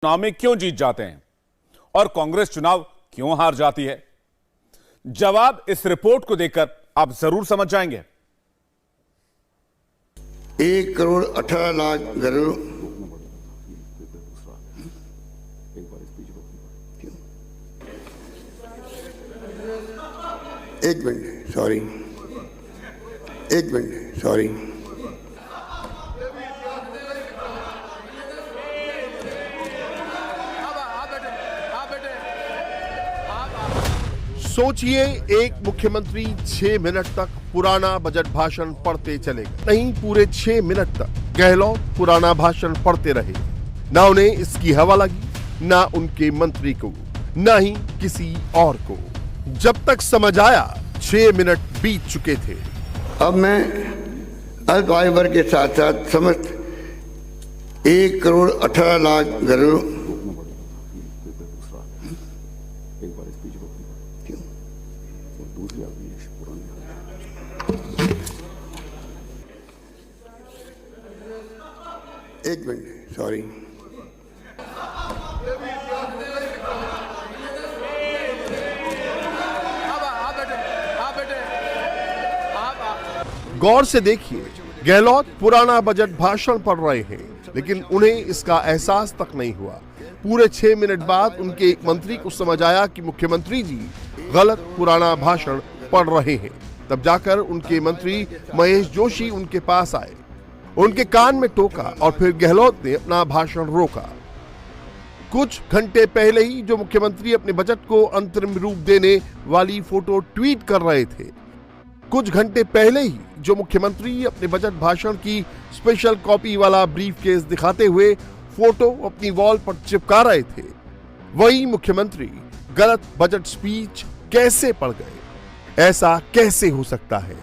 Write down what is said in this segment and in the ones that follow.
चुनाव में क्यों जीत जाते हैं और कांग्रेस चुनाव क्यों हार जाती है? जवाब इस रिपोर्ट को देखकर आप जरूर समझ जाएंगे। 1,18,00,000 घरों एक मिनट सॉरी सोचिए, एक मुख्यमंत्री 6 मिनट तक पुराना बजट भाषण पढ़ते चले गए। नहीं, पूरे 6 मिनट तक गहलोत पुराना भाषण पढ़ते रहे। ना उन्हें इसकी हवा लगी, ना उनके मंत्री को, ना ही किसी और को। जब तक समझ आया 6 मिनट बीत चुके थे। अब मैं अल्प आयु वर्ग के साथ साथ समस्त 1,18,00,000 घरों एक मिनट सॉरी गौर से देखिए, गहलोत पुराना बजट भाषण पढ़ रहे हैं, लेकिन उन्हें इसका एहसास तक नहीं हुआ। पूरे 6 मिनट बाद उनके एक मंत्री को समझ आया कि मुख्यमंत्री जी गलत पुराना भाषण पढ़ रहे हैं। तब जाकर उनके मंत्री महेश जोशी उनके पास आए, उनके कान में टोका और फिर गहलोत ने अपना भाषण रोका। कुछ घंटे पहले ही जो मुख्यमंत्री अपने बजट को अंतरिम रूप देने वाली फोटो ट्वीट कर रहे थे, कुछ घंटे पहले ही जो मुख्यमंत्री अपने बजट भाषण की स्पेशल कॉपी वाला ब्रीफकेस दिखाते हुए फोटो अपनी वॉल पर चिपका रहे थे, वही मुख्यमंत्री गलत बजट स्पीच कैसे पढ़ गए? ऐसा कैसे हो सकता है?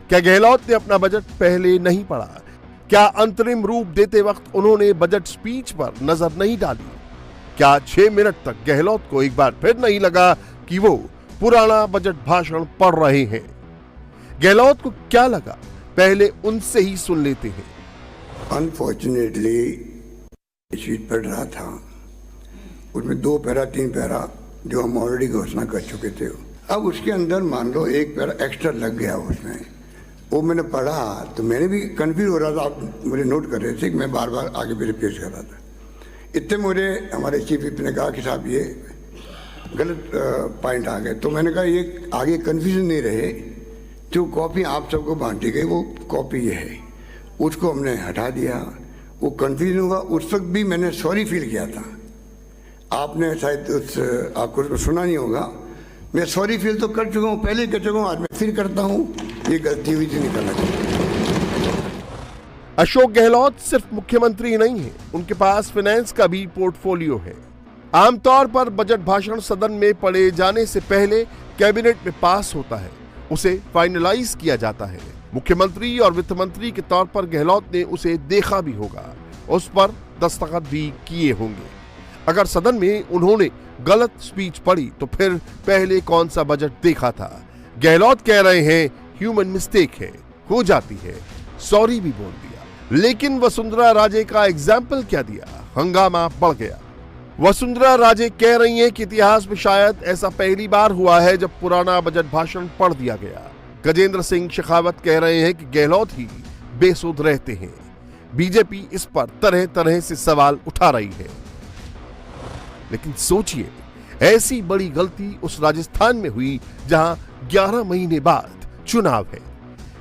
क्या गहलोत ने अपना बजट पहले नहीं पढ़ा? क्या अंतरिम रूप देते वक्त उन्होंने बजट स्पीच पर नजर नहीं डाली? क्या 6 मिनट तक गहलोत को एक बार फिर नहीं लगा कि वो पुराना बजट भाषण पढ़ रहे हैं? गहलोत को क्या लगा, पहले उनसे ही सुन लेते हैं। अनफॉर्चुनेटली स्पीच पढ़ रहा था, उसमें 2 पैरा 3 पैरा जो हम ऑलरेडी घोषणा कर चुके थे, अब उसके अंदर मान लो 1 पैरा एक्स्ट्रा लग गया उसमें। वो मैंने पढ़ा तो मैंने भी कंफ्यूज हो रहा था। आप मुझे नोट कर रहे थे कि मैं बार बार आगे मेरे पेश कर रहा था। इतने मुझे हमारे चीफ विप ने कहा कि साहब ये गलत पॉइंट आ गए। तो मैंने कहा ये आगे कन्फ्यूजन नहीं रहे, जो कॉपी आप सबको बांटी गई वो कॉपी ये है, उसको हमने हटा दिया। वो कन्फ्यूजन हुआ, उस वक्त भी मैंने सॉरी फील किया था। आपने शायद आपको सुना नहीं होगा, मैं सॉरी फील तो कर चुका हूँ, पहले कर चुका हूँ, आज मैं फिर करता हूँ। ये गलती हुई थी, निकलना चाहिए। अशोक गहलोत सिर्फ मुख्यमंत्री नहीं है, उनके पास फाइनेंस का भी पोर्टफोलियो है। आमतौर पर बजट भाषण सदन में पढ़े जाने से पहले कैबिनेट में पास होता है, उसे फाइनलाइज किया जाता है। मुख्यमंत्री और वित्त मंत्री के तौर पर गहलोत ने उसे देखा भी होगा, उस पर दस्तखत भी किए होंगे। अगर सदन में उन्होंने गलत स्पीच पढ़ी तो फिर पहले कौन सा बजट देखा था? गहलोत कह रहे हैं ह्यूमन मिस्टेक है, हो जाती है, सॉरी भी बोल दिया। लेकिन वसुंधरा राजे का एग्जाम्पल क्या दिया? हंगामा बढ़ गया। वसुंधरा राजे कह रही हैं कि इतिहास में शायद ऐसा पहली बार हुआ है जब पुराना बजट भाषण पढ़ दिया गया। गजेंद्र सिंह शेखावत कह रहे हैं कि गहलोत ही बेसुध रहते हैं। बीजेपी इस पर तरह तरह से सवाल उठा रही है। लेकिन सोचिए, ऐसी बड़ी गलती उस राजस्थान में हुई जहां 11 महीने बाद चुनाव है।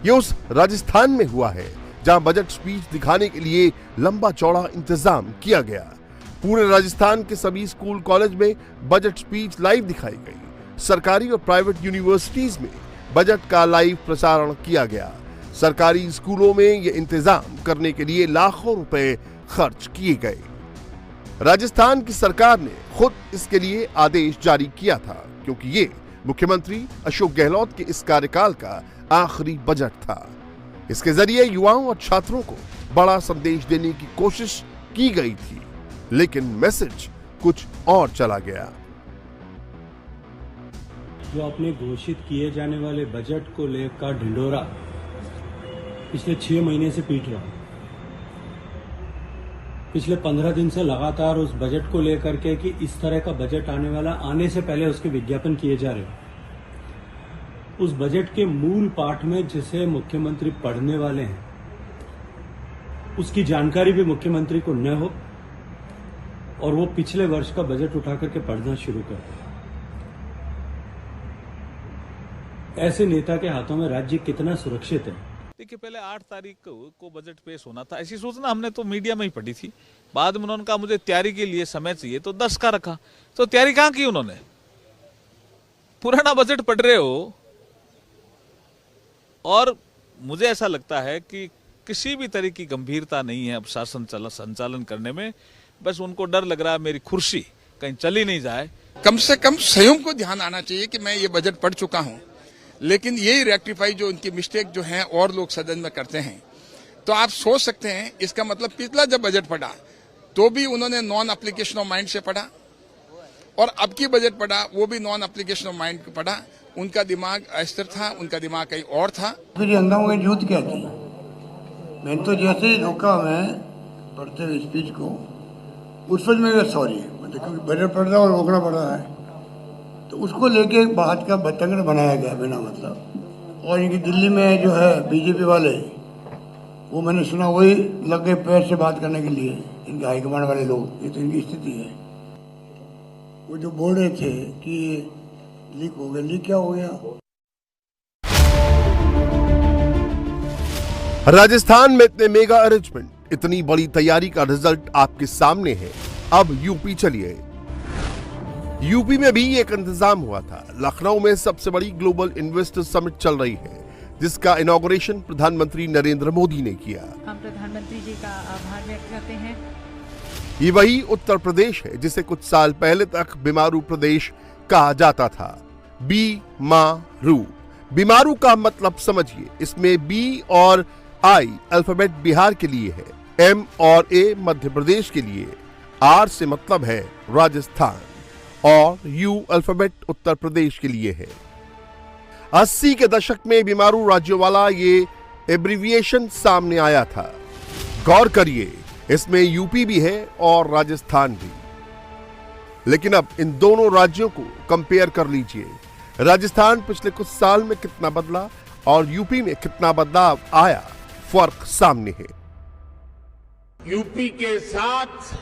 यह उस राजस्थान में हुआ है जहां बजट स्पीच दिखाने के लिए लंबा चौड़ा इंतजाम किया गया। पूरे राजस्थान के सभी स्कूल कॉलेज में बजट स्पीच लाइव दिखाई गई। सरकारी और प्राइवेट यूनिवर्सिटीज में बजट का लाइव प्रसारण किया गया। सरकारी स्कूलों में यह इंतजाम करने के लिए लाखों रुपए खर्च किए गए। राजस्थान की सरकार ने खुद इसके लिए आदेश जारी किया था, क्योंकि ये मुख्यमंत्री अशोक गहलोत के इस कार्यकाल का आखिरी बजट था। इसके जरिए युवाओं और छात्रों को बड़ा संदेश देने की कोशिश की गई थी, लेकिन मैसेज कुछ और चला गया। जो अपने घोषित किए जाने वाले बजट को लेकर ढिंढोरा पिछले 6 महीने से पीट रहा। पिछले 15 दिन से लगातार उस बजट को लेकर के कि इस तरह का बजट आने वाला, आने से पहले उसके विज्ञापन किए जा रहे हो। उस बजट के मूल पाठ में जिसे मुख्यमंत्री पढ़ने वाले हैं उसकी जानकारी भी मुख्यमंत्री को न हो और वो पिछले वर्ष का बजट उठा करके पढ़ना शुरू कर दे। ऐसे नेता के हाथों में राज्य कितना सुरक्षित है? देखिए, पहले 8 तारीख को बजट पेश होना था, ऐसी सूचना हमने तो मीडिया में ही पढ़ी थी। बाद में उन्होंने कहा मुझे तैयारी के लिए समय चाहिए, तो 10 का रखा। तो तैयारी कहां की उन्होंने? पुराना बजट पढ़ रहे हो। और मुझे ऐसा लगता है कि किसी भी तरह की गंभीरता नहीं है अब शासन संचालन करने में। बस उनको डर लग रहा है मेरी कुर्सी कहीं चली नहीं जाए। कम से कम स्वयं को ध्यान आना चाहिए कि मैं ये बजट पढ़ चुका हूं, लेकिन यही रेक्टिफाई जो उनकी मिस्टेक जो है और लोग सदन में करते हैं। तो आप सोच सकते हैं, इसका मतलब पिछला जब बजट पढ़ा तो भी उन्होंने नॉन एप्लीकेशन ऑफ माइंड से पढ़ा, और अब की बजट पढ़ा वो भी नॉन एप्लीकेशन ऑफ माइंड पढ़ा। उनका दिमाग अस्थिर था, उनका दिमाग कहीं और था। फिर अंधाओं की जूत क्या थी? मैंने तो जैसे ही रोका मैं पढ़ते हुए स्पीच को, उस वक्त मेरा सॉरी मतलब क्योंकि बजट पढ़ रहा और रोकना पड़ रहा है, तो उसको लेके बात का बतंगड़ बनाया गया बिना मतलब। और इनकी दिल्ली में जो है बीजेपी वाले, वो मैंने सुना वही लग गए पैर से बात करने के लिए, इनके हाईकमांड वाले लोग। ये तो इनकी स्थिति है। वो जो बोल रहे थे कि लीक हो गया, लीक क्या हो गया? राजस्थान में इतने मेगा अरेंजमेंट, इतनी बड़ी तैयारी का रिजल्ट आपके सामने है। अब यूपी चलिए। यूपी में भी एक इंतजाम हुआ था। लखनऊ में सबसे बड़ी ग्लोबल इन्वेस्टर समिट चल रही है, जिसका इनॉग्रेशन प्रधानमंत्री नरेंद्र मोदी ने किया। हम प्रधानमंत्री जी का आभार व्यक्त करते हैं। ये वही उत्तर प्रदेश है जिसे कुछ साल पहले तक बीमारू प्रदेश कहा जाता था। बीमारू, बीमारू का मतलब समझिए। इसमें बी और आई अल्फाबेट बिहार के लिए है, एम और ए मध्य प्रदेश के लिए, आर से मतलब है राजस्थान, और यू अल्फाबेट उत्तर प्रदेश के लिए है। 80 के दशक में बीमारू राज्यों वाला ये एब्रिविएशन सामने आया था। गौर करिए, इसमें यूपी भी है और राजस्थान भी। लेकिन अब इन दोनों राज्यों को कंपेयर कर लीजिए। राजस्थान पिछले कुछ साल में कितना बदला और यूपी में कितना बदलाव आया, फर्क सामने है। यूपी के साथ